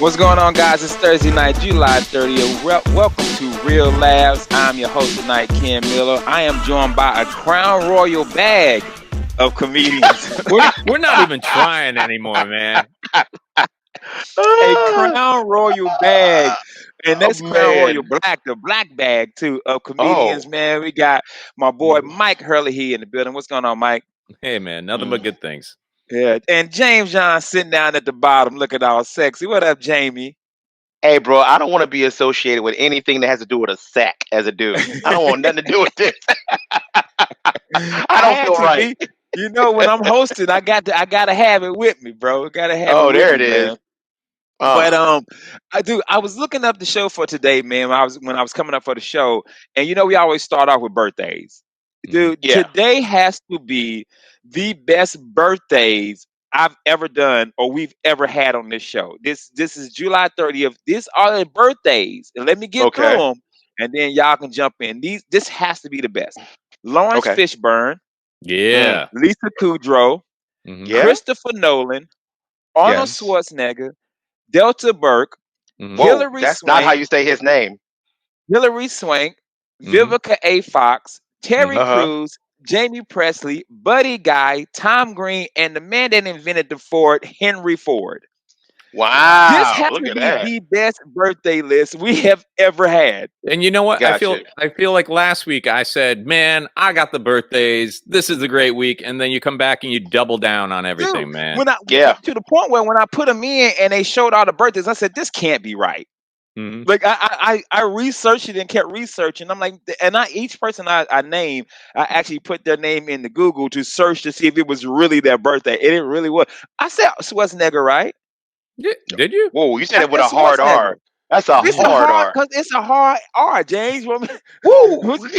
What's going on, guys? It's Thursday night, July 30th. Welcome to Real Laughs. I'm your host tonight, Ken Miller. I am joined by a Crown Royal bag of comedians. We're not even trying anymore, man. A Crown Royal bag. And that's Crown Royal Black, the black bag, too, of comedians, man. We got my boy Mike Hurley in the building. What's going on, Mike? Hey, man, nothing but good things. Yeah, and James John sitting down at the bottom looking all sexy. What up, Jamie? Hey, bro, I don't want to be associated with anything that has to do with a sack as a dude. I don't want nothing to do with this. I don't feel right. You know, when I'm hosting, I gotta have it with me, bro. Gotta have it. Oh, with there me, it man. is. But I was looking up the show for today, man. When I was coming up for the show, and you know, we always start off with birthdays. Dude, today has to be the best birthdays I've ever done or we've ever had on this show. This is July 30th. These are the birthdays, and let me get through them, and then y'all can jump in. This has to be the best. Lawrence Fishburne, Lisa Kudrow, Christopher Nolan, Arnold Schwarzenegger, Delta Burke, Hillary that's Swank, not how you say his name. Hilary Swank, Vivica A. Fox, Terry Crews, Jamie Presley, Buddy Guy, Tom Green, and the man that invented the Ford, Henry Ford. Wow. This has to be the best birthday list we have ever had. And you know what? I feel like last week I said, man, I got the birthdays. This is a great week. And then you come back and you double down on everything, man. To the point where when I put them in and they showed all the birthdays, I said, this can't be right. Like I researched it and kept researching. I'm like, and each person I named, I actually put their name into Google to search to see if it was really their birthday. And it really was. I said Schwarzenegger, right? Did you? Whoa, you said it with a hard R. That's a hard R. Because it's a hard R, James. What you want me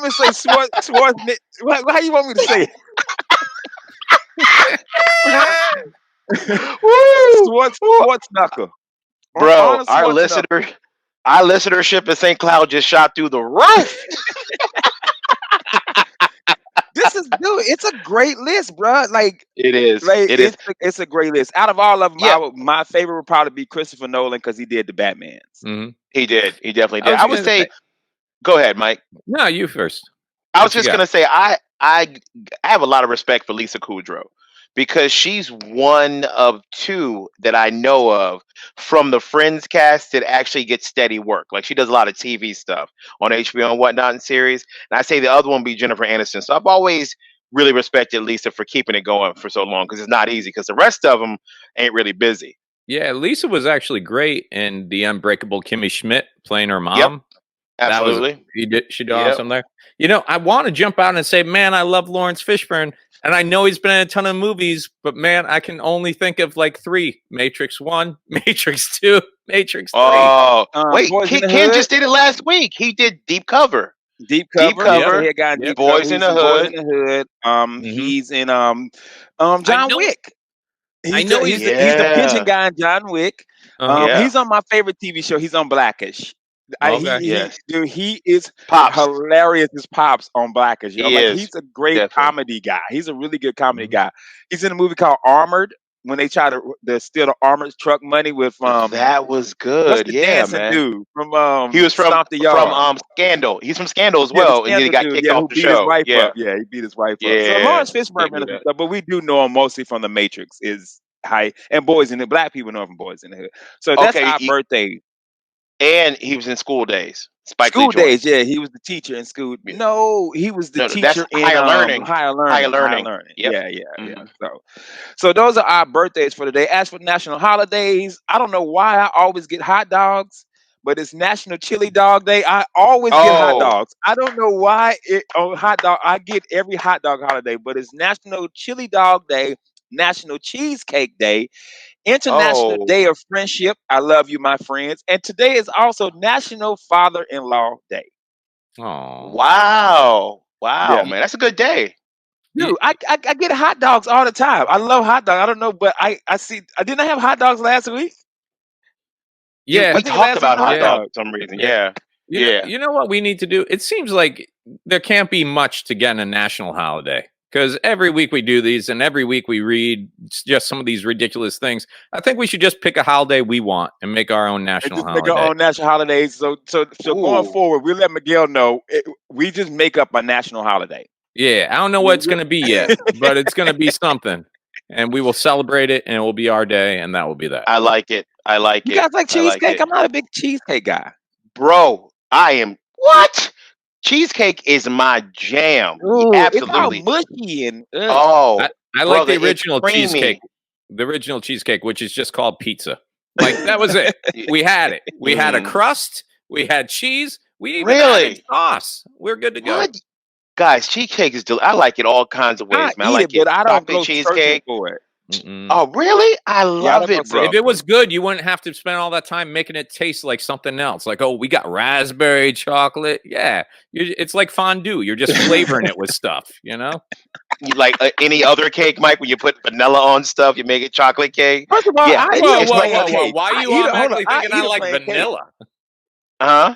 to say? Schwarzenegger? How you want me to say it? Schwarzenegger. Bro, our listenership in St. Cloud just shot through the roof. It's a great list, bro. Like it is. Like, it's a great list. Out of all of them, my favorite would probably be Christopher Nolan because he did the Batmans. He did. He definitely did. I would say, go ahead, Mike. No, you first. I was just gonna say I have a lot of respect for Lisa Kudrow because she's one of two that I know of from the Friends cast that actually gets steady work. Like she does a lot of TV stuff on HBO and whatnot in series. And I say the other one be Jennifer Aniston. So I've always really respected Lisa for keeping it going for so long because it's not easy because the rest of them ain't really busy. Yeah, Lisa was actually great in The Unbreakable Kimmy Schmidt playing her mom. Yep. Absolutely. She did awesome there. You know, I want to jump out and say, man, I love Lawrence Fishburne. And I know he's been in a ton of movies, but man, I can only think of like 3. Matrix 1, Matrix 2, Matrix 3. Oh, wait, Ken just did it last week. He did Deep Cover. Deep Cover. Boys in the Hood. He's in John Wick. He's the pension guy in John Wick. He's on my favorite TV show. He's on Blackish. He is hilarious as Pops on Blackish. He's a great comedy guy. He's a really good comedy guy. He's in a movie called Armored when they try to steal the armored truck money with that was good. Man. Dude from he was from Scandal. He's from Scandal as well, and then he got kicked off the show. He beat his wife up. So Lawrence Fishburne, but we do know him mostly from The Matrix. Is high and Boys in the Black people know him from Boys in the Hood. So that's our birthday. And he was in School Days. School Days, he was the teacher in school. No, he was the teacher in Higher Learning. Higher Learning. So those are our birthdays for today. As for national holidays, I don't know why I always get hot dogs, but it's National Chili Dog Day. I always get hot dogs. I don't know why hot dog. I get every hot dog holiday, but it's National Chili Dog Day, National Cheesecake Day, International Day of Friendship. I love you, my friends. And today is also National Father-in-Law Day. Oh, wow, man, that's a good day. Dude, I get hot dogs all the time. I love hot dogs. I don't know, but I see. I didn't have hot dogs last week. Yeah, we talked about hot dogs for some reason. Yeah. You know what we need to do? It seems like there can't be much to get in a national holiday because every week we do these, and every week we read just some of these ridiculous things. I think we should just pick a holiday we want and make our own And national just make holiday. our own national holidays. So going Ooh. forward, we let Miguel know we just make up a national holiday. Yeah, I don't know what it's going to be yet, but it's going to be something, and we will celebrate it, and it will be our day, and that will be that. I like it. I like You it. guys like I like cheesecake? it. I'm not a big cheesecake guy. Bro, I am. What? Cheesecake is my jam. Ooh, it's all Absolutely. mushy and Oh, I like brother, the original it's creamy. cheesecake. The original cheesecake, which is just called pizza. Like that was it. We had it. We had a crust. We had cheese. We even added sauce. We're good to go. What? Guys, cheesecake is I like it all kinds of ways, man. I like it, but I don't go chocolate searching cheesecake. for it. Oh, really? I love it, bro. If it was good, you wouldn't have to spend all that time making it taste like something else. Like, oh, we got raspberry chocolate. Yeah, it's like fondue. You're just flavoring it with stuff, you know? You like any other cake, Mike? When you put vanilla on stuff, you make it chocolate cake. First of all, Yeah. Whoa. Why are you automatically thinking I like vanilla? Huh?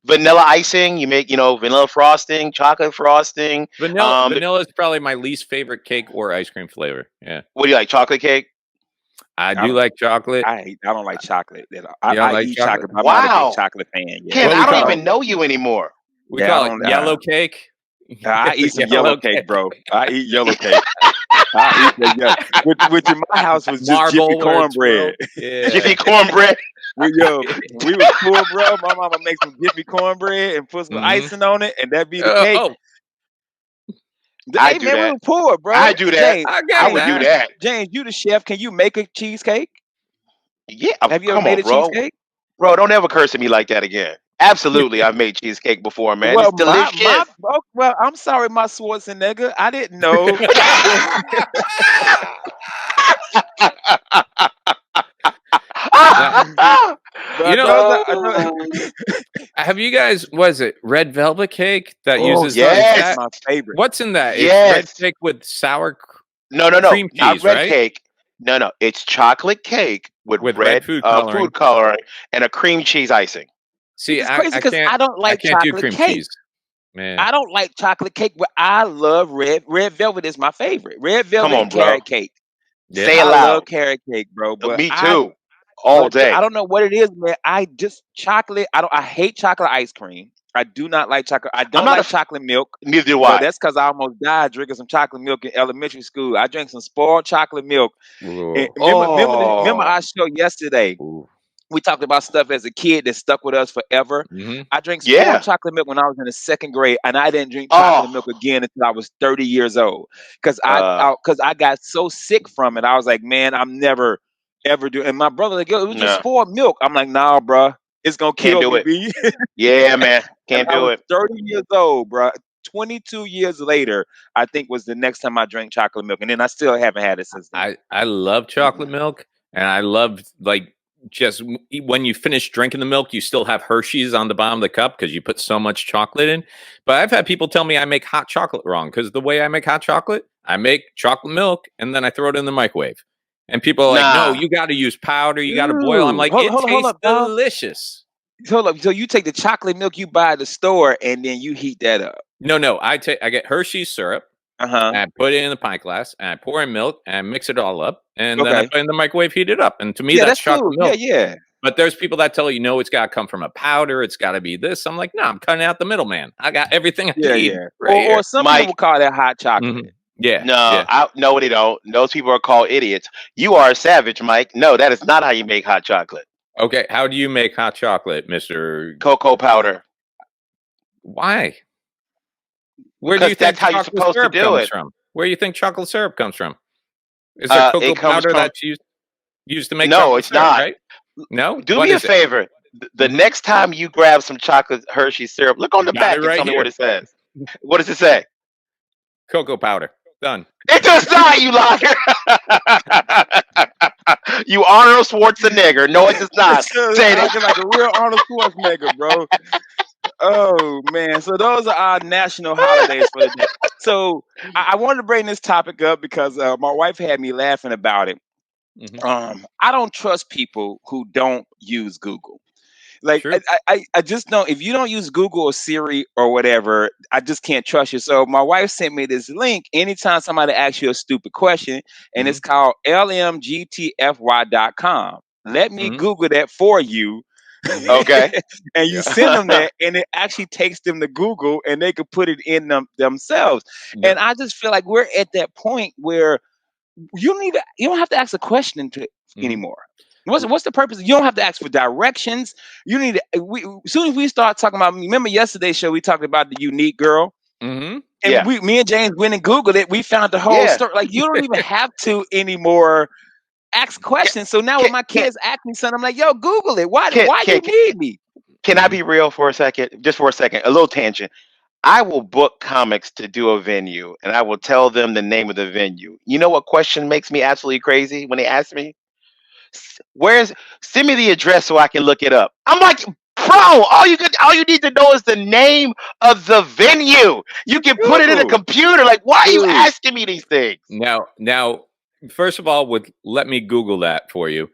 Vanilla icing, you make, vanilla frosting, chocolate frosting. Vanilla is probably my least favorite cake or ice cream flavor. Yeah. What do you like? Chocolate cake? I do like chocolate. I don't like chocolate. I like eat chocolate? chocolate. I'm not a big chocolate fan. Yeah. Ken, I don't even know you anymore. We call it yellow cake. I eat some yellow cake, bro. I eat yellow cake. I eat that, which in my house was just Jiffy cornbread. Yeah. Jiffy cornbread. We was poor, bro. My mama makes some Jiffy cornbread and put some icing on it, and that be the cake. I do that. We were poor, bro. I do that. James, I would do that. James, you the chef. Can you make a cheesecake? Yeah. Have you ever made a cheesecake? Bro, don't ever curse at me like that again. Absolutely, I've made cheesecake before, man. Well, it's delicious. Well, I'm sorry, my Schwarzenegger. I didn't know. Have you guys? Was it red velvet cake that uses? Yes, that's my favorite. What's in that? Yes. It's red cake with sour. No, cream cheese, not red right? cake. No, it's chocolate cake with red food coloring and a cream cheese icing. See, it's crazy because I don't like chocolate cake. Cheese. Man. I don't like chocolate cake, but I love red velvet. Is my favorite. Red velvet and carrot cake. Yeah. Say it loud. I love carrot cake, bro. But me too. All day. I don't know what it is, man. I hate chocolate ice cream. I do not like chocolate. I don't like chocolate milk. Neither do I. That's because I almost died drinking some chocolate milk in elementary school. I drank some spoiled chocolate milk. Remember our show yesterday? Ooh. We talked about stuff as a kid that stuck with us forever. Mm-hmm. I drank spoiled chocolate milk when I was in the 2nd grade, and I didn't drink chocolate milk again until I was 30 years old. Because I got so sick from it. I was like, man, I'm never ever do. And my brother like, yo, it was just spoiled milk. I'm like, nah, bro, it's gonna kill me. Yeah, man, can't do it. 30 years old, bro. 22 years later, I think was the next time I drank chocolate milk, and then I still haven't had it since then. I love chocolate milk, and I love just when you finish drinking the milk, you still have Hershey's on the bottom of the cup because you put so much chocolate in. But I've had people tell me I make hot chocolate wrong because the way I make hot chocolate, I make chocolate milk and then I throw it in the microwave. And people are like, no, you got to use powder. You got to boil. I'm like, it tastes delicious. Hold up. So you take the chocolate milk you buy at the store and then you heat that up. No. I get Hershey's syrup. And I put it in the pint glass and I pour in milk and I mix it all up. And then I put it in the microwave, heat it up. And to me, that's chocolate milk. Yeah. But there's people that tell you, no, it's got to come from a powder. It's got to be this. I'm like, no, I'm cutting out the middleman. I got everything I need. Yeah. Or some people call that hot chocolate. Mm-hmm. Yeah. No, they don't. Those people are called idiots. You are a savage, Mike. No, that is not how you make hot chocolate. Okay. How do you make hot chocolate, Mr. Cocoa powder? Why? Where do you think how you're supposed to do it? From? Where do you think chocolate syrup comes from? Is there cocoa powder that's used to make chocolate syrup? No, it's not. Right? No? Do me a favor. The next time you grab some chocolate Hershey syrup, look on the back and tell me what it says. What does it say? Cocoa powder. Done. It does not, you liar. You Arnold Schwarzenegger. No, it does not. Say it like a real Arnold Schwarzenegger, bro. Oh man, so those are our national holidays for the day. So I wanted to bring this topic up because my wife had me laughing about it. Mm-hmm. I don't trust people who don't use Google. Like I just don't. If you don't use Google or Siri or whatever, I just can't trust you. So my wife sent me this link. Anytime somebody asks you a stupid question, and it's called lmgtfy.com. Let me Google that for you. Okay. And you send them that, and it actually takes them to Google, and they could put it in themselves. Yep. And I just feel like we're at that point where you don't have to ask a question anymore. What's the purpose? You don't have to ask for directions. You need to. As soon as we start talking about, remember yesterday's show, we talked about the unique girl. Mm-hmm. And me and James went and Googled it. We found the whole story. Like, you don't even have to anymore ask questions. So now when my kids ask me something, I'm like, yo, Google it. Why you need me? Can I be real for a second? Just for a second. A little tangent. I will book comics to do a venue, and I will tell them the name of the venue. You know what question makes me absolutely crazy when they ask me? Send me the address so I can look it up. I'm like, bro, all you need to know is the name of the venue. You can put it in a computer. Like, why are you asking me these things? Now, first of all, let me Google that for you.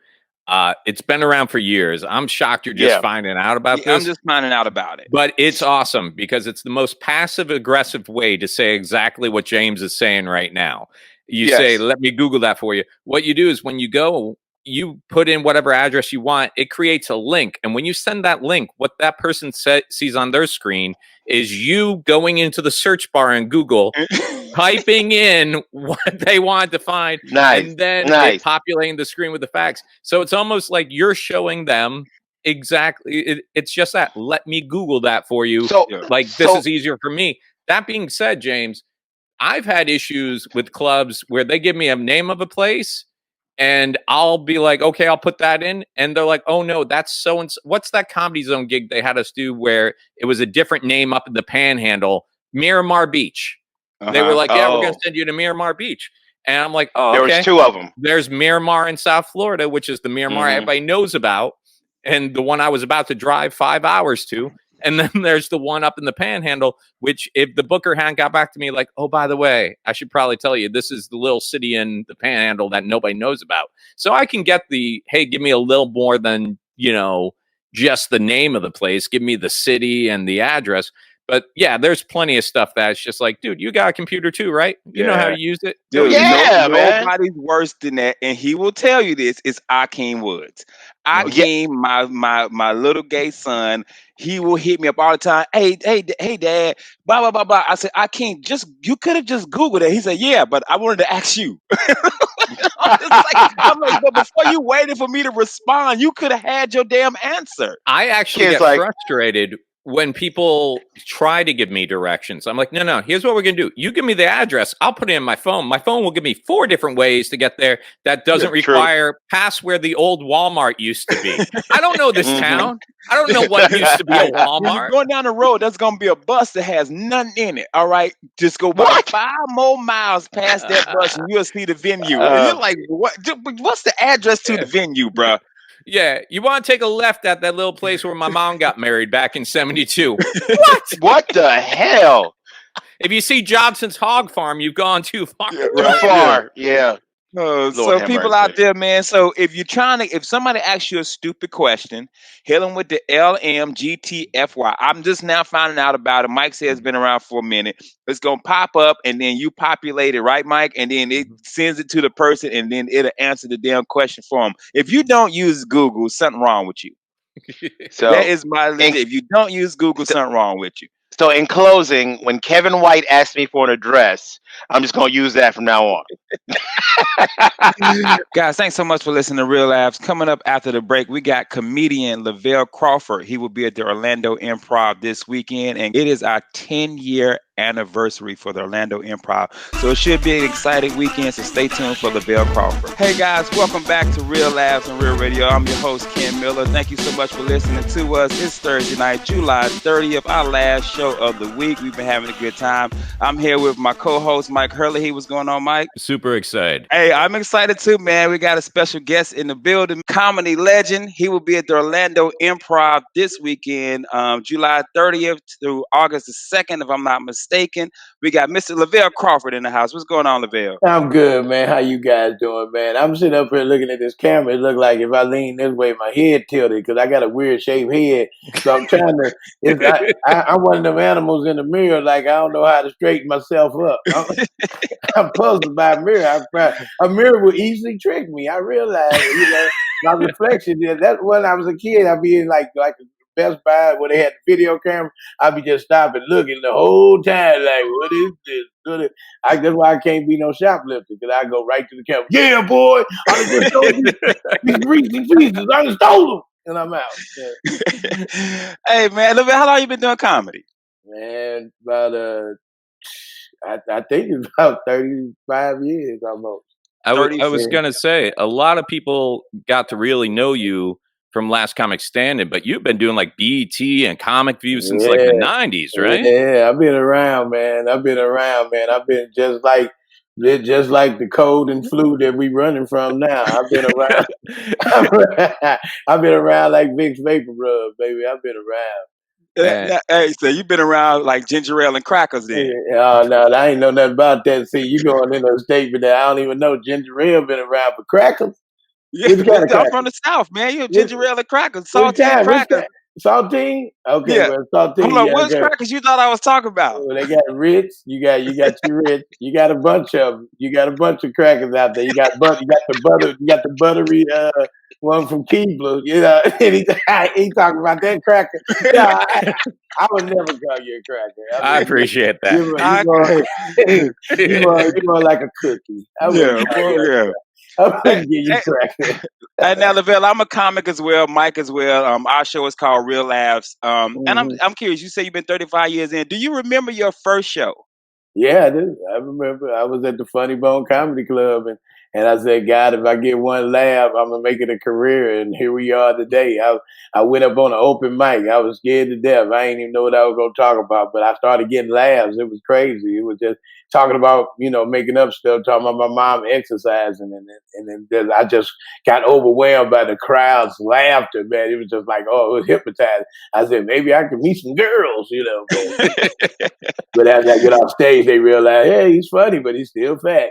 It's been around for years. I'm shocked you're just finding out about this. I'm just finding out about it. But it's awesome because it's the most passive-aggressive way to say exactly what James is saying right now. You say, let me Google that for you. What you do is when you go, you put in whatever address you want, it creates a link. And when you send that link, what that person sees on their screen is you going into the search bar in Google, typing in what they want to find, and then populating the screen with the facts. So it's almost like you're showing them exactly. It's just that. Let me Google that for you. This is easier for me. That being said, James, I've had issues with clubs where they give me a name of a place, and I'll be like, okay, I'll put that in. And they're like, oh, no, that's so-and-so. What's that Comedy Zone gig they had us do where it was a different name up in the Panhandle? Miramar Beach. They were like, yeah, we're going to send you to Miramar Beach. And I'm like, oh, okay. There was two of them. There's Miramar in South Florida, which is the Miramar everybody knows about, and the one I was about to drive 5 hours to. And then there's the one up in the Panhandle, which if the booker hadn't got back to me like, oh, by the way, I should probably tell you, this is the little city in the Panhandle that nobody knows about. So I can get hey, give me a little more than, just the name of the place. Give me the city and the address. But yeah, there's plenty of stuff that's just like, dude, you got a computer too, right? You know how to use it. Dude, man. Nobody's worse than that. And he will tell you this, is Akeem Woods. Akeem, my little gay son, he will hit me up all the time. Hey, dad, blah, blah, blah, blah. I said, Akeem, you could have just Googled it. He said, yeah, but I wanted to ask you. I'm like, but before you waited for me to respond, you could have had your damn answer. I actually get frustrated when people try to give me directions. I'm like, no, here's what we're going to do. You give me the address. I'll put it in my phone. My phone will give me 4 different ways to get there. That doesn't require past where the old Walmart used to be. I don't know this town. I don't know what used to be a Walmart. When you're going down the road, there's going to be a bus that has nothing in it. All right. Just go by 5 more miles past that bus and you'll see the venue. And you're like, what's the address to the venue, bro? Yeah, you want to take a left at that little place where my mom got married back in '72. What the hell? If you see Jobson's Hog Farm, you've gone too far. Too far, yeah. So people out there, man. So if somebody asks you a stupid question, hit them with the LMGTFY. I'm just now finding out about it. Mike says it's been around for a minute. It's gonna pop up, and then you populate it, right, Mike? And then it sends it to the person, and then it'll answer the damn question for them. If you don't use Google, something wrong with you. So that is my limit. If you don't use Google, something wrong with you. So in closing, when Kevin White asked me for an address, I'm just going to use that from now on. Guys, thanks so much for listening to Real Labs. Coming up after the break, we got comedian Lavell Crawford. He will be at the Orlando Improv this weekend, and it is our 10-year anniversary for the Orlando Improv. So it should be an exciting weekend, so stay tuned for Lavell Crawford. Hey guys, welcome back to Real Labs and Real Radio. I'm your host, Ken Miller. Thank you so much for listening to us. It's Thursday night, July 30th, our last show show of the week. We've been having a good time. I'm here with my co-host, Mike Hurley. What's going on, Mike? Super excited. Hey, I'm excited too, man. We got a special guest in the building, comedy legend. He will be at the Orlando Improv this weekend, July 30th through August the 2nd, if I'm not mistaken. We got Mr. Lavell Crawford in the house. What's going on, Lavell? I'm good, man. How you guys doing, man? I'm sitting up here looking at this camera. It look like if I lean this way, my head tilted because I got a weird shaped head. So I'm trying to. I'm one of them animals in the mirror. Like I don't know how to straighten myself up. I'm puzzled by a mirror. A mirror would easily trick me. I realize, my reflection. That's when I was a kid. I'd be in like a Best Buy where they had the video camera. I'd be just stopping looking the whole time like, what is this? That's why I can't be no shoplifter because I go right to the camera. Yeah, boy, I just stole these Reese's Pieces. I just stole them. And I'm out. Yeah. Hey, man, how long you been doing comedy? Man, about I think it's about 35 years almost. I was going to say, a lot of people got to really know you from Last Comic Standing, but you've been doing like BET and Comic View since like the 90s, right? Yeah, I've been around, man. I've been just like the cold and flu that we running from now. I've been around. I've been around like Vicks Vapor Rub, baby. I've been around. Hey, so you've been around like ginger ale and crackers then? Oh, no, I ain't know nothing about that. See, you going into a statement that I don't even know. Ginger ale been around, but crackers? Yeah, I'm from the South, man. You ginger ale and crackers, saltine crackers. Saltine? Okay, yeah. well, saltine. Hold on, what's crackers you thought I was talking about? Well, they got Ritz. You got your Ritz. You got a bunch of them. You got a bunch of crackers out there. You got the butter. You got the buttery one from Keebler. And he talking about that cracker. Yeah, I would never call you a cracker. I appreciate that. You're more like a cookie. Yeah. I'm gonna give you cracker. And now, Lavell, I'm a comic as well. Mike as well. Our show is called Real Laughs. And I'm curious. You say you've been 35 years in. Do you remember your first show? Yeah, I do. I remember. I was at the Funny Bone Comedy Club, and I said, God, if I get one laugh, I'm gonna make it a career. And here we are today. I went up on an open mic. I was scared to death. I didn't even know what I was gonna talk about, but I started getting laughs. It was crazy. It was just talking about, making up stuff, talking about my mom exercising, and then I just got overwhelmed by the crowd's laughter, man. It was just like, oh, it was hypnotizing. I said, maybe I could meet some girls, But as I get off stage, they realize, hey, he's funny, but he's still fat,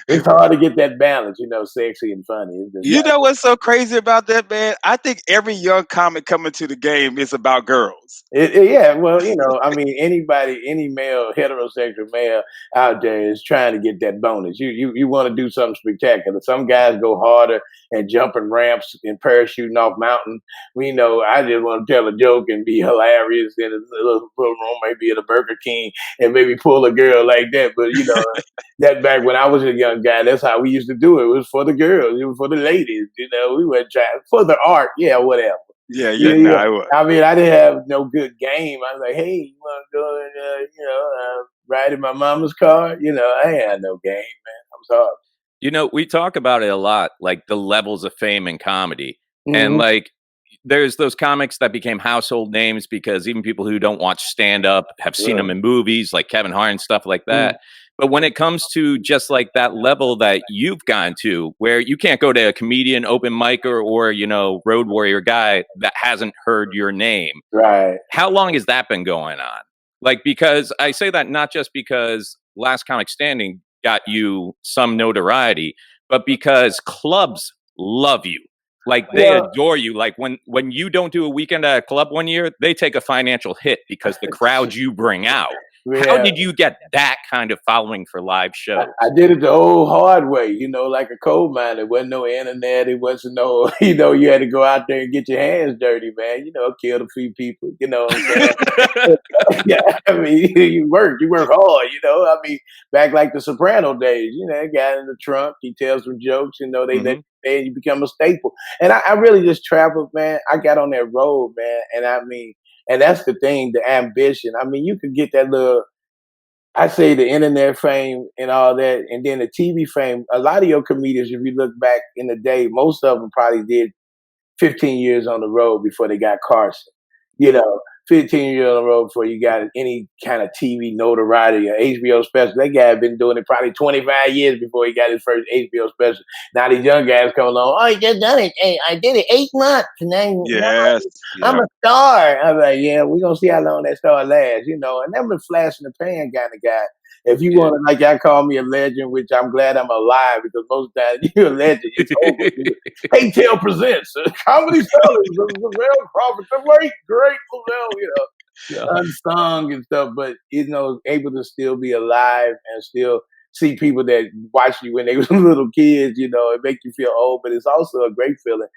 It's hard to get that balance, sexy and funny. Know what's so crazy about that, man? I think every young comic coming to the game is about girls. Yeah, well, anybody, any male, heterosexual male out there is trying to get that bonus. You want to do something spectacular. Some guys go harder and jumping ramps and parachuting off mountains. I just want to tell a joke and be hilarious in a little room, maybe at a Burger King, and maybe pull a girl like that. But that back when I was a young guy, that's how we used to do it. It was for the girls, it was for the ladies. We weren't trying for the art, whatever. Yeah. I mean, I didn't have no good game. I was like, hey, you want to go and ride in my mama's car? I ain't had no game, man. I'm sorry. We talk about it a lot, like the levels of fame in comedy, and like there's those comics that became household names because even people who don't watch stand up have seen them in movies, like Kevin Hart and stuff like that. But when it comes to just like that level that you've gone to, where you can't go to a comedian, open micer, or road warrior guy that hasn't heard your name. Right. How long has that been going on? Like, because I say that not just because Last Comic Standing got you some notoriety, but because clubs love you. Like they adore you. Like when you don't do a weekend at a club one year, they take a financial hit because the crowd you bring out. Yeah. How did you get that kind of following for live shows? I did it the old hard way, like a coal mine. There wasn't no internet. It wasn't no, you had to go out there and get your hands dirty, man. Kill a few people, what I'm saying? Yeah, I mean, you work hard, I mean, back like the Soprano days, guy in the trunk, he tells some jokes, they you become a staple. And I really just traveled, man. I got on that road, man. And I mean, and that's the thing, the ambition. I mean, you could get that little, I say the internet fame and all that, and then the TV fame. A lot of your comedians, if you look back in the day, most of them probably did 15 years on the road before they got Carson. 15 years in a row before you got any kind of TV notoriety or HBO special. That guy had been doing it probably 25 years before he got his first HBO special. Now these young guys come along, oh, he just done it. Hey, I did it 8 months. And now I'm a star. I'm like, yeah, we're going to see how long that star lasts, And I'm a flash in the pan kind of guy. If you want to, like, I call me a legend, which I'm glad I'm alive because most of the time you're a legend. It's over. Paytail presents Comedy Sellers, Lavell Crawford, the late, great Lavell, unsung and stuff, but, able to still be alive and still see people that watched you when they were little kids, it makes you feel old, but it's also a great feeling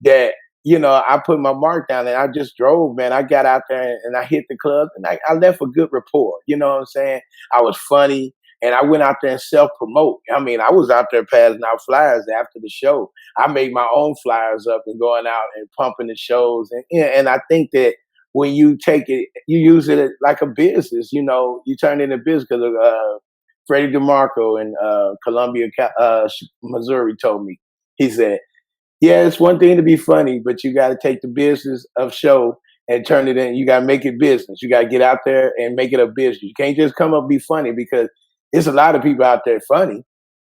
that, I put my mark down and I just drove, man. I got out there and I hit the club and I left a good rapport. You know what I'm saying? I was funny and I went out there and self-promote. I mean, I was out there passing out flyers after the show. I made my own flyers up and going out and pumping the shows. And I think that when you take it, you use it like a business, you turn it into business because Freddie DeMarco in Columbia, Missouri told me, he said, yeah, it's one thing to be funny, but you got to take the business of show and turn it in. You got to make it business. You got to get out there and make it a business. You can't just come up and be funny because there's a lot of people out there funny.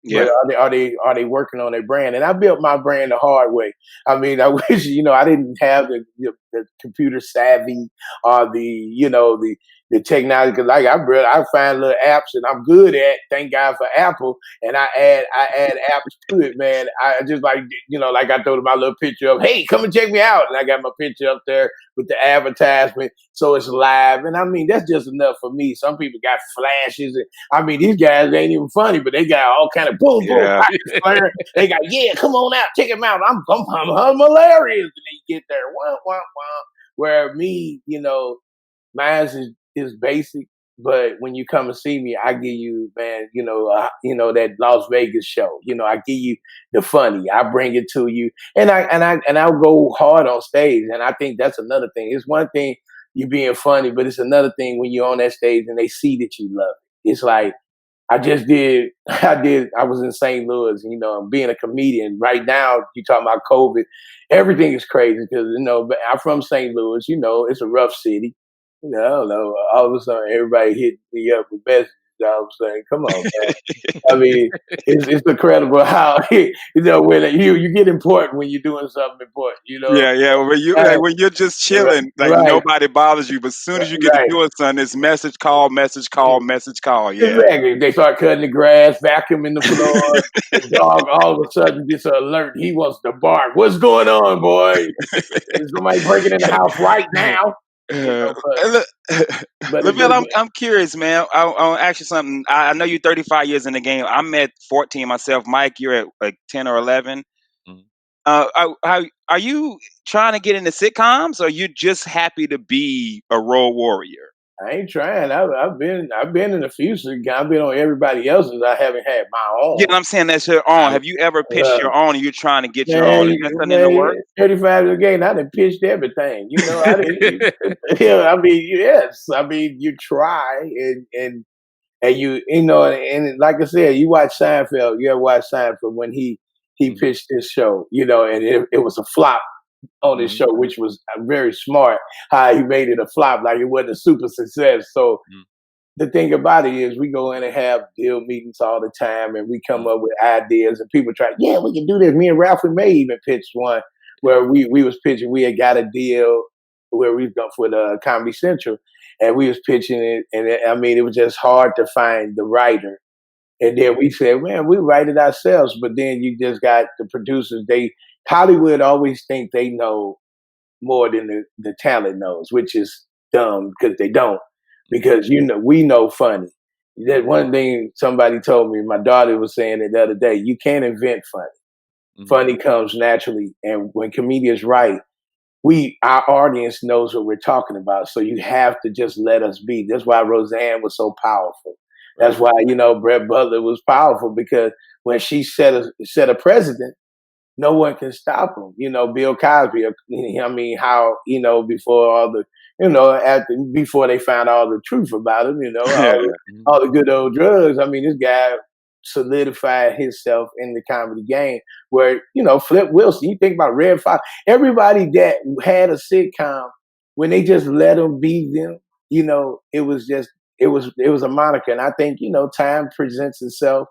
Yeah. But are they working on their brand? And I built my brand the hard way. I mean, I wish, I didn't have the computer savvy or the technology. Cause I find little apps and I'm good at, thank God for Apple. And I add apps to it, man. I just like I told my little picture of, hey, come and check me out. And I got my picture up there with the advertisement. So it's live. And I mean, that's just enough for me. Some people got flashes. And I mean, these guys ain't even funny, but they got all kind of boom, boom. They got, yeah, come on out, check him out. I'm hilarious. And they get there, wah, wah, wah. Where me, mine is basic, but when you come and see me, I give you, man, that Las Vegas show. I give you the funny. I bring it to you, and I'll go hard on stage. And I think that's another thing. It's one thing you being funny, but it's another thing when you're on that stage and they see that you love it. It's like I was in St. Louis, being a comedian. Right now, you talking about COVID, everything is crazy because, but I'm from St. Louis, it's a rough city. I don't know. All of a sudden, everybody hit me up with messages. I was saying, come on, man. I mean, it's incredible how, when you get important when you're doing something important, Yeah. When you're just chilling, nobody bothers you. But as soon as you get to doing something, it's message, call. Yeah. Exactly. They start cutting the grass, vacuuming the floor. The dog all of a sudden gets an alert. He wants to bark. What's going on, boy? Is somebody breaking in the house right now? Lavell, I'm curious, man. I'll ask you something. I know you're 35 years in the game. I'm at 14 myself. Mike, you're at like 10 or 11. Mm-hmm. Are you trying to get into sitcoms, or are you just happy to be a role warrior? I ain't trying. I've been in a few sitcoms. I've been on everybody else's. I haven't had my own. Yeah, I'm saying that's your own. Have you ever pitched your own, and you're trying to get your own? Is that something in the works? 35 years again, I done pitched everything. I didn't. I mean, yes. I mean, you try and you and like I said, you watch Seinfeld. You ever watch Seinfeld when he pitched this show? And it was a flop on his show, which was very smart. How he made it a flop, like it wasn't a super success. So the thing about it is, we go in and have deal meetings all the time, and we come up with ideas, and people try. Yeah, we can do this. Me and Ralph, we may even pitched one where we was pitching. We had got a deal where we've done for the Comedy Central, and we was pitching it, and it was just hard to find the writer. And then we said, man, we write it ourselves. But then you just got the producers. Hollywood always think they know more than the talent knows, which is dumb because they don't. Because, we know funny. That one thing somebody told me, my daughter was saying it the other day, you can't invent funny. Mm-hmm. Funny comes naturally. And when comedians write, our audience knows what we're talking about. So you have to just let us be. That's why Roseanne was so powerful. That's why, Brett Butler was powerful, because when she set a precedent, no one can stop him. Bill Cosby, before all the, before they found all the truth about him, all the good old drugs. This guy solidified himself in the comedy game where, Flip Wilson, you think about Red Fox, everybody that had a sitcom when they just let them be them, it was a moniker. And I think, time presents itself.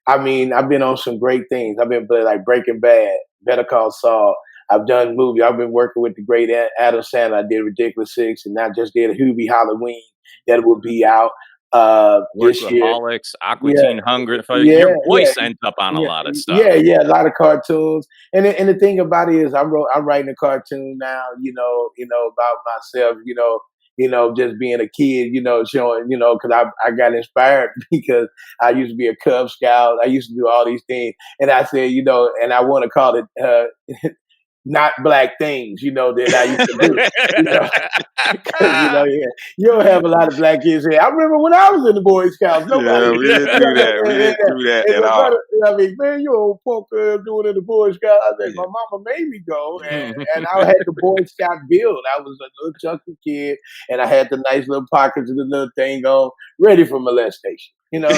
I mean, I've been on some great things. I've been like Breaking Bad, Better Call Saul. I've done movies. I've been working with the great Adam Sandler. I did Ridiculous Six, and I just did a Hubie Halloween that will be out this year. Workaholics, Aqua Teen Hunger. Yeah, Your voice ends up on a lot of stuff. Yeah, a lot of cartoons. And the thing about it is, I'm writing a cartoon now. About myself. Just being a kid. Showing. Because I got inspired because I used to be a Cub Scout. I used to do all these things, and I said, and I want to call it. Not black things, that I used to do. Because, you don't have a lot of black kids here. I remember when I was in the Boy Scouts. Nobody, we didn't do that. We didn't do that at all. I mean, man, you old punk doing in the Boy Scouts. I said, my mama made me go, and I had the Boy Scout build. I was a little chunky kid, and I had the nice little pockets and the little thing on, ready for molestation. Man, we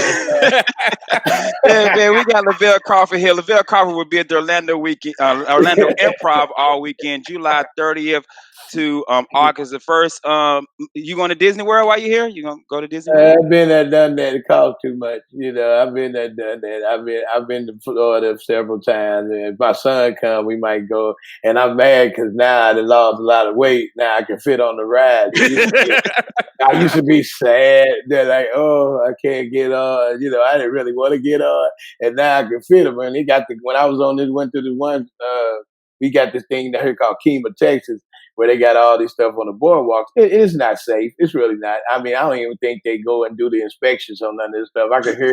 got Lavell Crawford here. Lavell Crawford will be at the Orlando Improv all weekend, July 30th to August the 1st. You going to Disney World while you're here? You gonna go to Disney World? I've been there, done that. It costs too much. I've been there, done that. I've been to Florida several times. And if my son come, we might go. And I'm mad because now I lost a lot of weight. Now I can fit on the ride. I used to be sad that like, oh, I can't get on. I didn't really want to get on, and now I can fit them. And when I was on this, went to the one. We got this thing down here called Kemah, Texas, where they got all this stuff on the boardwalks. It's not safe. It's really not. I mean, I don't even think they go and do the inspections on none of this stuff. I could hear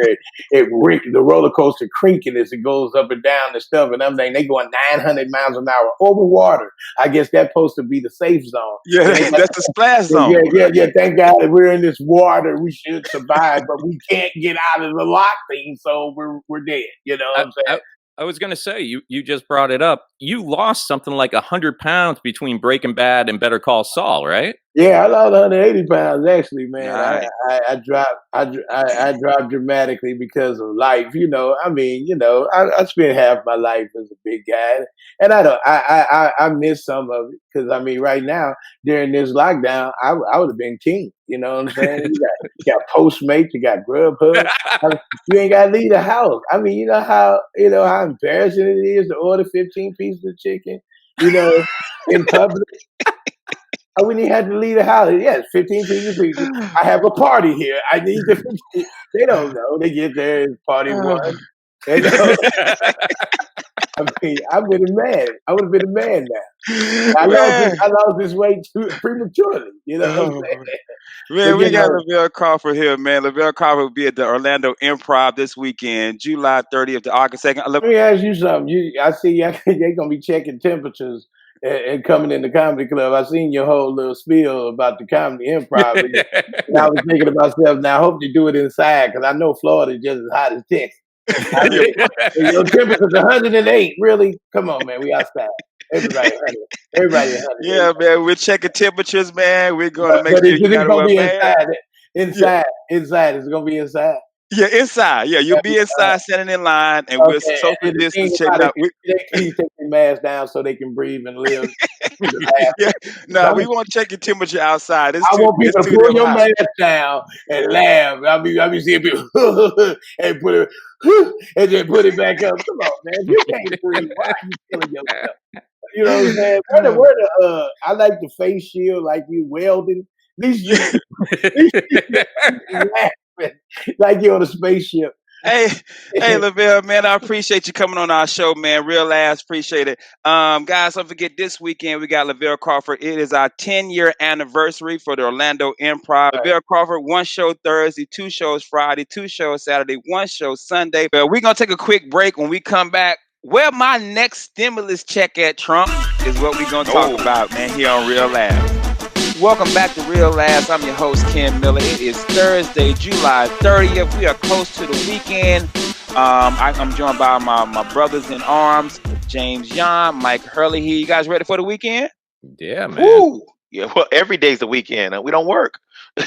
the roller coaster creaking as it goes up and down and stuff. And I'm thinking they going 900 miles an hour over water. I guess that's supposed to be the safe zone. Yeah, that's the splash zone. Yeah. Thank God we're in this water. We should survive, but we can't get out of the lock thing, so we're dead. You know what I'm saying? I was going to say, you just brought it up. You lost something like 100 pounds between Breaking Bad and Better Call Saul, right? Yeah, I lost 180 pounds actually, man. Nice. I dropped dramatically because of life. I spent half my life as a big guy, and I miss some of it because right now during this lockdown, I would have been king. You know what I'm saying? You got Postmates, you got Grubhub. You ain't got to leave the house. You know how embarrassing it is to order 15 pieces of chicken, in public. I wouldn't even have to leave the house. Yes, 15 pieces. I have a party here. I need the 15. They don't know. They get there and party one. They don't. I've been a man. I would have been a man now. I lost this weight prematurely. You know what I'm saying? Man, we got Lavell Crawford here, man. Lavell Crawford will be at the Orlando Improv this weekend, July 30th to August 2nd. Let me ask you something. I see they're going to be checking temperatures and coming in the comedy club. I seen your whole little spiel about the comedy improv. And I was thinking to myself, now I hope they do it inside because I know Florida is just as hot as Texas. Your temperature's 108. Really? Come on, man. We outside. Everybody 100. Yeah, man. We're checking temperatures, man. We're going to make sure you got to wear mask. Inside. It's going to be inside. Yeah, inside. Yeah, you'll be inside, standing in line, and we're social distance checking out. They keep taking their mask down so they can breathe and live. We won't check your temperature outside. I want people to pull your mask down and laugh. I be seeing people and put it and then put it back up. Come on, man. You can't breathe. Why are you killing yourself? You know what I'm saying? I like the face shield, like you welding. At least you laughing like you're on a spaceship. Hey, Lavell, man, I appreciate you coming on our show, man. Real ass, appreciate it. Guys, don't forget this weekend we got Lavell Crawford. It is our 10-year anniversary for the Orlando Improv. Right. Lavell Crawford, 1 show Thursday, 2 shows Friday, 2 shows Saturday, 1 show Sunday. But we're gonna take a quick break. When we come back, where my next stimulus check at, Trump, is what we're gonna talk about, man, here on Real Ass. Welcome back to Real Ass. I'm your host, Ken Miller. It is Thursday, July 30th. We are close to the weekend. I'm joined by my brothers in arms, James Young, Mike Hurley here. You guys ready for the weekend? Yeah, man. Woo! Yeah, well, every day's the weekend. We don't work. Well,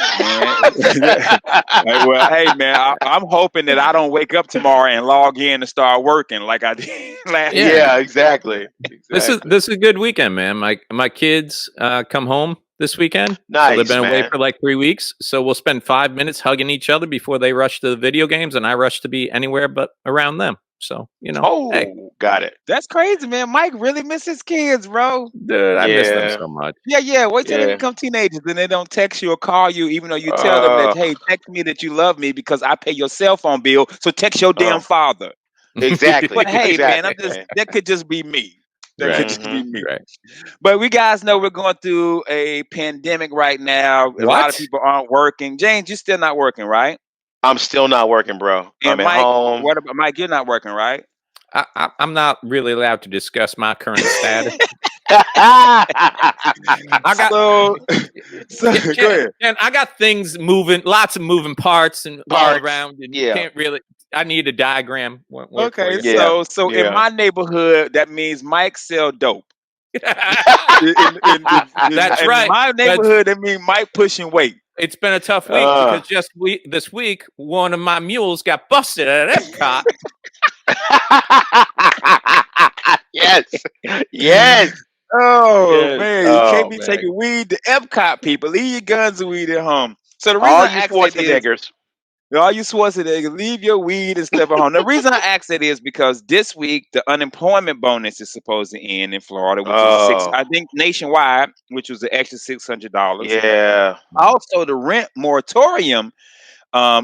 hey, man, I'm hoping that I don't wake up tomorrow and log in and start working like I did last year. Yeah, exactly. This is a good weekend, man. My kids come home this weekend. So Nice, they've been away man. for like 3 weeks. So we'll spend 5 minutes hugging each other before they rush to the video games, and I rush to be anywhere but around them. So, you know, Oh, hey, got it. That's crazy, man. Mike really misses kids, bro. dude, I miss them Yeah, so much. Yeah. Wait till they yeah. become teenagers and they don't text you or call you, even though you tell them that, hey, text me that you love me because I pay your cell phone bill. So text your damn father. Exactly, But hey, man, exactly. that could just be me. That could Right, just be me. right. But we guys know we're going through a pandemic right now. A lot of What? people aren't working. James, you're still not working, right? I'm still not working, bro. I'm And at Mike, home. what about Mike? You're not working, right? I'm not really allowed to discuss my current status. I got So, go ahead. and I got things moving, lots of moving parts and all Parts. around, and you Yeah, can't really. I need a diagram. Won't work for Okay, you. yeah, so in yeah. my neighborhood, that means Mike sell dope. In That's right. my neighborhood, that means Mike pushing weight. It's been a tough week because this week, one of my mules got busted at Epcot. Yes, yes, Oh yes. man, you can't Oh be man. taking weed to Epcot, people. Leave your guns and weed at home. So the reason All I you ask that is, Schwarzeneggers. all you Schwarzenegger, leave your weed and stuff at home. The reason I ask that is because this week the unemployment bonus is supposed to end in Florida, which is Oh, I think nationwide, which was the extra $600. yeah, Also, the rent moratorium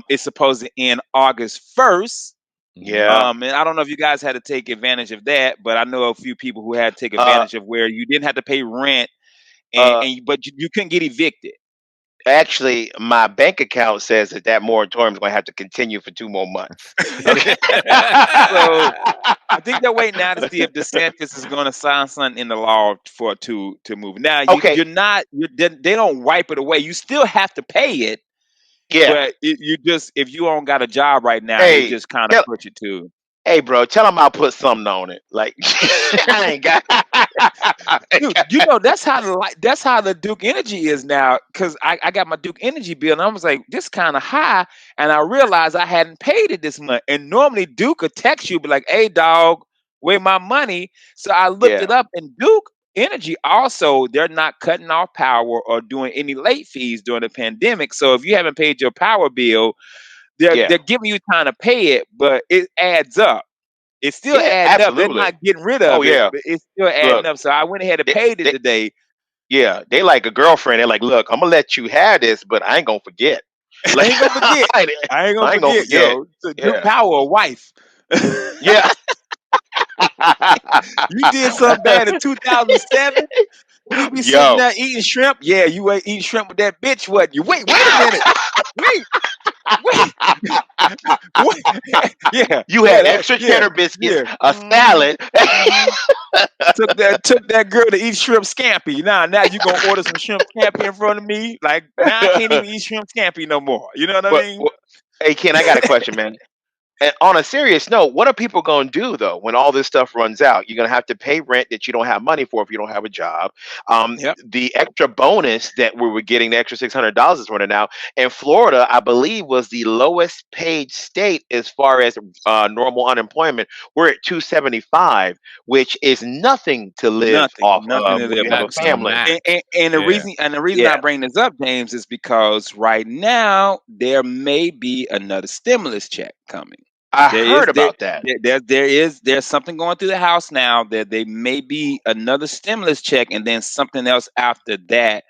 is supposed to end August 1st. yeah. And I don't know if you guys had to take advantage of that, but I know a few people who had to take Uh, advantage of where you didn't have to pay rent, uh. but you couldn't get evicted. Actually, my bank account says that moratorium is going to have to continue for 2 more months. Okay. So I think they're waiting now to see if DeSantis is going to sign something in the law for to move. Now Okay. they don't wipe it away. You still have to pay it, Yeah. but you just if you don't got a job right now, it Hey, just kind of tell, push it to. hey, bro, tell him I'll put something on it. Like I ain't got. Dude, you know that's how the Duke Energy is now. Cause I got my Duke Energy bill and I was like, this kind of high, and I realized I hadn't paid it this month. And normally Duke would text you, be like, "Hey, dog, where my money?" So I looked Yeah, it up, and Duke Energy also they're not cutting off power or doing any late fees during the pandemic. So if you haven't paid your power bill, yeah, they're giving you time to pay it, but it adds up. It's still yeah. adding up. They're Absolutely. not getting rid Oh of it, yeah. but it's still adding Look, up. So I went ahead and they, paid it they, today. yeah, they like a girlfriend. They're like, look, I'm gonna let you have this, but I ain't gonna forget. I Like, ain't gonna forget. I I ain't gonna ain't gonna forget, forget. yo. So Duke Yeah, Power, a wife. yeah. You did something bad in 2007. We be sitting Yo. there eating shrimp. Yeah, you ain't eating shrimp with that bitch. What? You wait a minute. Wait, wait. What? Yeah, You had that, extra yeah, cheddar biscuits, yeah. a salad. Took that girl to eat shrimp scampi. Now you gonna order some shrimp scampi in front of me? Like now I can't even eat shrimp scampi no more. You know what I but, mean? well, hey, Ken, I got a question, man. And on a serious note, what are people going to do though when all this stuff runs out? You're going to have to pay rent that you don't have money for if you don't have a job. Yep. The extra bonus that we were getting, the extra $600 is running out. And Florida, I believe, was the lowest paid state as far as normal unemployment. We're at 275, which is nothing to live off Nothing to of if live you have off. a That's the family. max. And Yeah. the reason I Yeah, bring this up, James, is because right now there may be another stimulus check coming. I There is heard about that. there's something going through the House now that there may be another stimulus check and then something else after that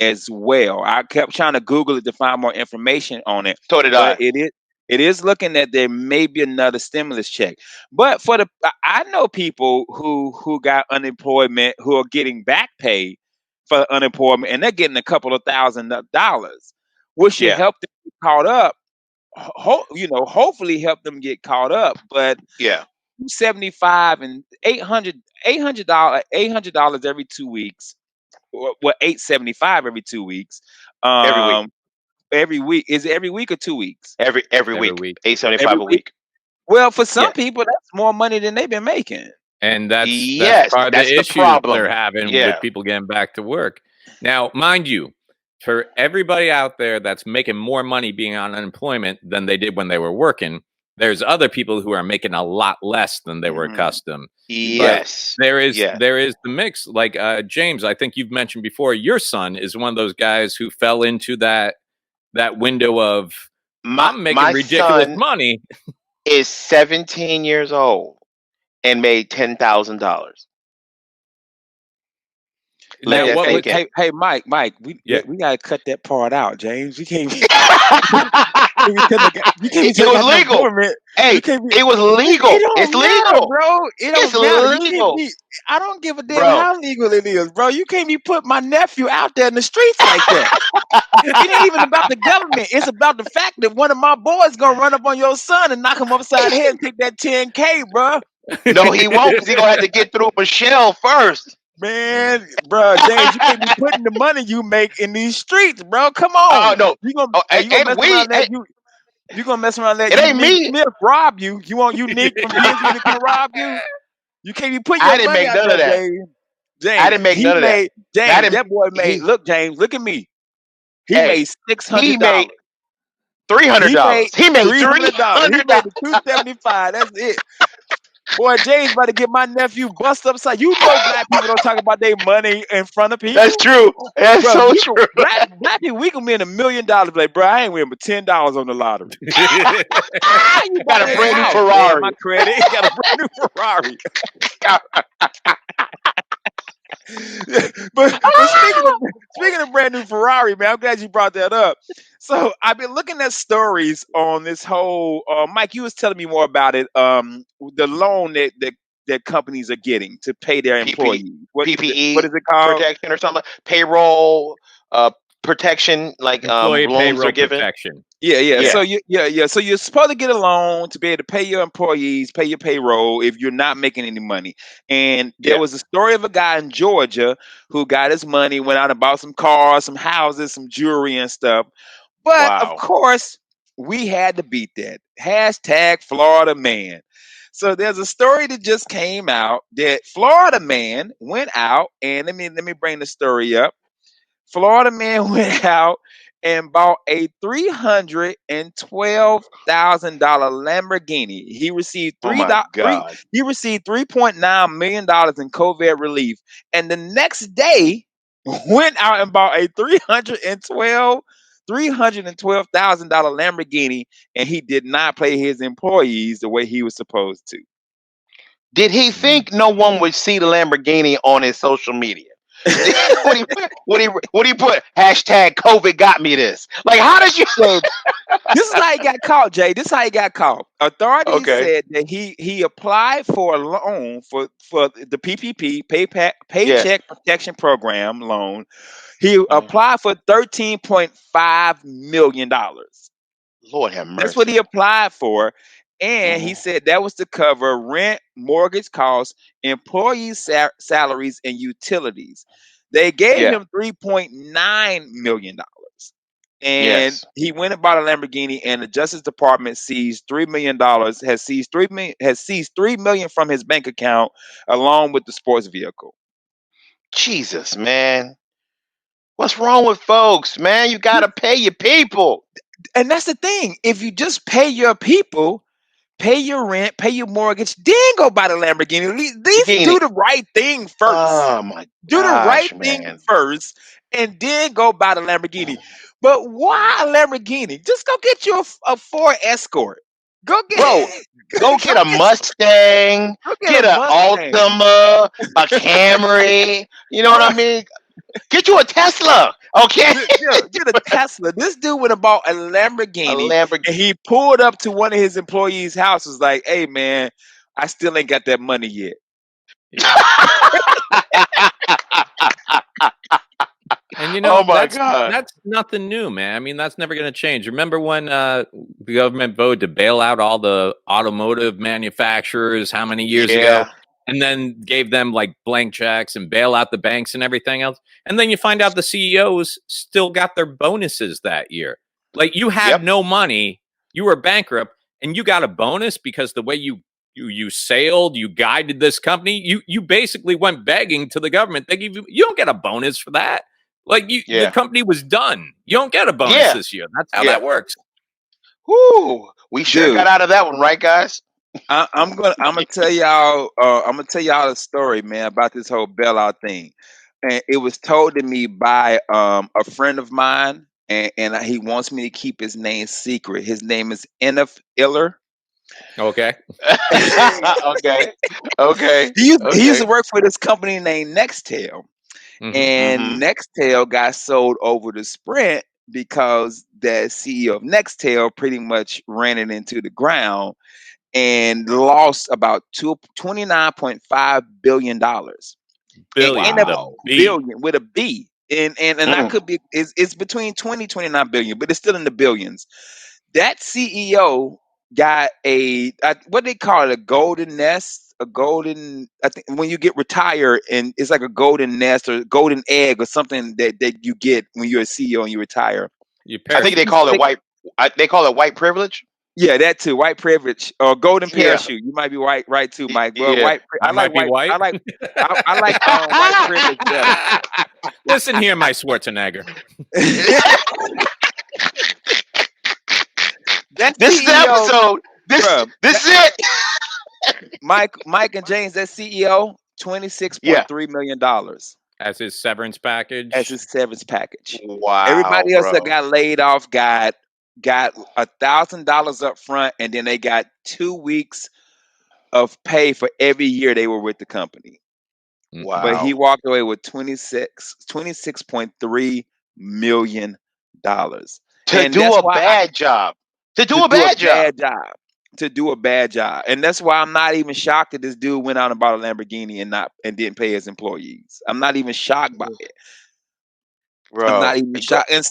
as well. I kept trying to Google it to find more information on it, So did but I. it is looking that there may be another stimulus check. But I know people who got unemployment who are getting back pay for unemployment, and they're getting a couple of $1,000s, which should Yeah, help them get caught up. Hopefully help them get caught up. But yeah. 275 and $800 every 2 weeks. Well, 875 every 2 weeks. Every week, Um, every week is it every week or 2 weeks? every Every week, week. 875 Every a week. week. Well, for some Yeah. people, that's more money than they've been making. And that's Yes, part of that's the the issues they're problem. having with Yeah. people getting back to work. Now, mind you, for everybody out there that's making more money being on unemployment than they did when they were working, There's other people who are making a lot less than they were accustomed. Yes. But there is the mix. Like James, I think you've mentioned before, your son is one of those guys who fell into that window of I'm making ridiculous money. Is 17 years old and made $10,000. Hey, Mike, we gotta cut that part out, James. We can't. It was legal. Hey, it was legal. It's legal, bro. It's legal. I don't give a damn how legal it is, bro. You can't be putting my nephew out there in the streets like that. It ain't even about the government. It's about the fact that one of my boys gonna run up on your son and knock him upside the head and take that 10K, bro. No, he won't, because he gonna have to get through Michelle first. Man, bro, James, you can't be putting the money you make in these streets, bro. Come on. No. You gonna mess around that? It ain't me. Smith rob you. You want Unique from BSB to come rob you? You can't be putting your money out there, James. I didn't make none of that. James, that boy made. Look, James, look at me. He made $600. He made $300. He made $300. He made $275. That's it. Boy, James about to get my nephew bust upside. You know, black people don't talk about their money in front of people. That's true. That's so true. Black people, we can win $1 million. Like, bro, I ain't winning but $10 on the lottery. You got a brand new Ferrari. Man, my credit got a brand new Ferrari. but speaking of brand new Ferrari, man, I'm glad you brought that up. So I've been looking at stories on this whole. Mike, you was telling me more about it. The loan that companies are getting to pay their employees. PPE. What is it called? Protection or something. Payroll protection, like employee loans payroll are given. Protection. Yeah. So So you're supposed to get a loan to be able to pay your employees, pay your payroll if you're not making any money. And there was a story of a guy in Georgia who got his money, went out and bought some cars, some houses, some jewelry and stuff. But of course, we had to beat that. Hashtag Florida man. So there's a story that just came out that Florida man went out, and let me bring the story up. Florida man went out and bought a $312,000 Lamborghini. He received $3.9 million in COVID relief, and the next day went out and bought a $312,000 Lamborghini, and he did not pay his employees the way he was supposed to. Did he think no one would see the Lamborghini on his social media? What he put? Hashtag COVID got me this. Like, how did you? This is how he got caught, Jay. This is how he got caught. Authorities said that he applied for a loan for the PPP, Paycheck Protection Program loan. He applied for $13.5 million. Lord have mercy. That's what he applied for. And he said that was to cover rent, mortgage costs, employee salaries, and utilities. They gave him $3.9 million. And he went and bought a Lamborghini, and the Justice Department seized $3 million, has seized $3 million from his bank account, along with the sports vehicle. Jesus, man. What's wrong with folks, man? You got to pay your people. And that's the thing. If you just pay your people, pay your rent, pay your mortgage, then go buy the Lamborghini. At least do the right thing first. Oh my! Do the right thing first, and then go buy the Lamborghini. But why a Lamborghini? Just go get you a Ford Escort. Go get a Mustang. Get an Altima, a Camry. You know what I mean? Get you a Tesla, okay? Get a Tesla. This dude went and bought a Lamborghini, and he pulled up to one of his employees' houses like, "Hey, man, I still ain't got that money yet." And you know, that's nothing new, man. I mean, that's never going to change. Remember when the government voted to bail out all the automotive manufacturers how many years ago? And then gave them like blank checks and bail out the banks and everything else. And then you find out the CEOs still got their bonuses that year. Like, you had no money, you were bankrupt, and you got a bonus because the way you sailed, you guided this company. You basically went begging to the government. They give you don't get a bonus for that. Like, the company was done. You don't get a bonus this year. That's how that works. Whoo, we sure got out of that one, right, guys? I'm gonna tell y'all a story, man, about this whole bailout thing. And it was told to me by a friend of mine, and he wants me to keep his name secret. His name is Enif Iller. Okay. Okay. He used to work for this company named Nextel. And Nextel got sold over to Sprint because the CEO of Nextel pretty much ran it into the ground and lost about $29.5 billion. Billion with a B. And I could be it's between 20-29 billion, but it's still in the billions. That CEO got what they call it, a golden nest, I think when you get retired, and it's like a golden nest or golden egg or something that you get when you're a CEO and you retire. I think they call it white. They call it white privilege. Yeah, that too. White privilege or golden parachute. You might be right too, Mike. Well, white. I like white. I like white privilege better. Listen here, my Schwarzenegger. This is the episode. This is it. Mike and James, that CEO, $26.3 million. As his severance package. Wow. Everybody else that got laid off got $1,000 up front, and then they got 2 weeks of pay for every year they were with the company. Wow. But he walked away with $26.3 million. To do a bad job. And that's why I'm not even shocked that this dude went out and bought a Lamborghini and didn't pay his employees. I'm not even shocked by it. Bro. I'm not even shocked. And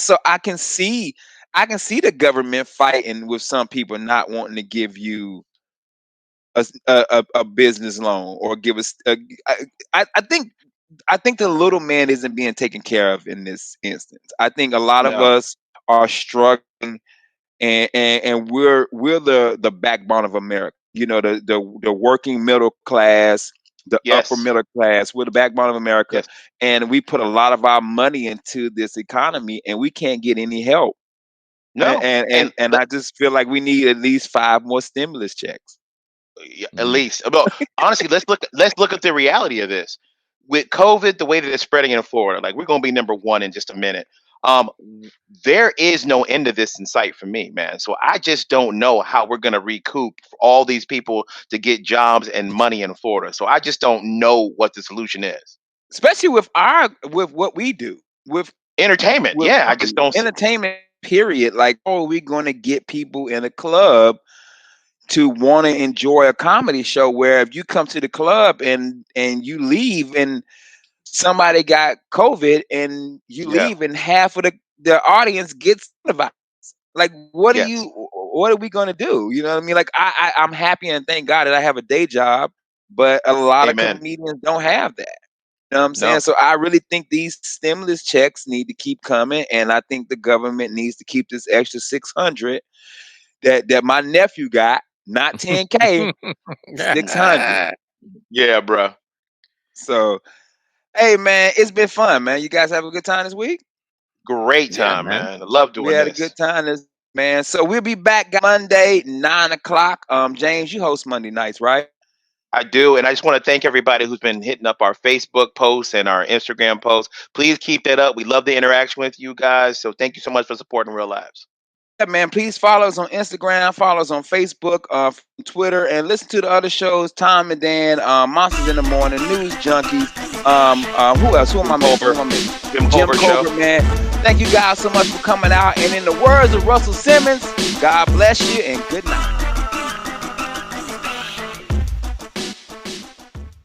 so I can see the government fighting with some people not wanting to give you a business loan or give us I think the little man isn't being taken care of in this instance. I think a lot of us are struggling, and we're the backbone of America. You know, the working middle class, the upper middle class. We're the backbone of America, and we put a lot of our money into this economy, and we can't get any help. No, and I just feel like we need at least 5 more stimulus checks. At least, but honestly, let's look at the reality of this. With COVID, the way that it's spreading in Florida, like we're gonna be number 1 in just a minute. There is no end to this in sight for me, man. So I just don't know how we're gonna recoup all these people to get jobs and money in Florida. So I just don't know what the solution is, especially with what we do with entertainment. I just don't entertainment. Period. Like, are we going to get people in a club to want to enjoy a comedy show where if you come to the club and you leave and somebody got COVID and you leave and half of the audience gets the virus? Like, what are we going to do? You know what I mean? Like, I'm happy and thank God that I have a day job, but a lot of comedians don't have that. You know what I'm saying? So I really think these stimulus checks need to keep coming, and I think the government needs to keep this extra $600 that my nephew got, not $10K, $600. Yeah, bro. So, hey, man, it's been fun, man. You guys have a good time this week? Great time, man. I love doing this. We had a good time, man. So we'll be back Monday, 9:00. James, you host Monday nights, right? I do, and I just want to thank everybody who's been hitting up our Facebook posts and our Instagram posts. Please keep that up. We love the interaction with you guys. So thank you so much for supporting Real Lives. Yeah, man. Please follow us on Instagram, follow us on Facebook, Twitter, and listen to the other shows. Tom and Dan, Monsters in the Morning, News Junkies. Who else? Who am I missing? Jim Colbert, man. Thank you guys so much for coming out. And in the words of Russell Simmons, God bless you and good night.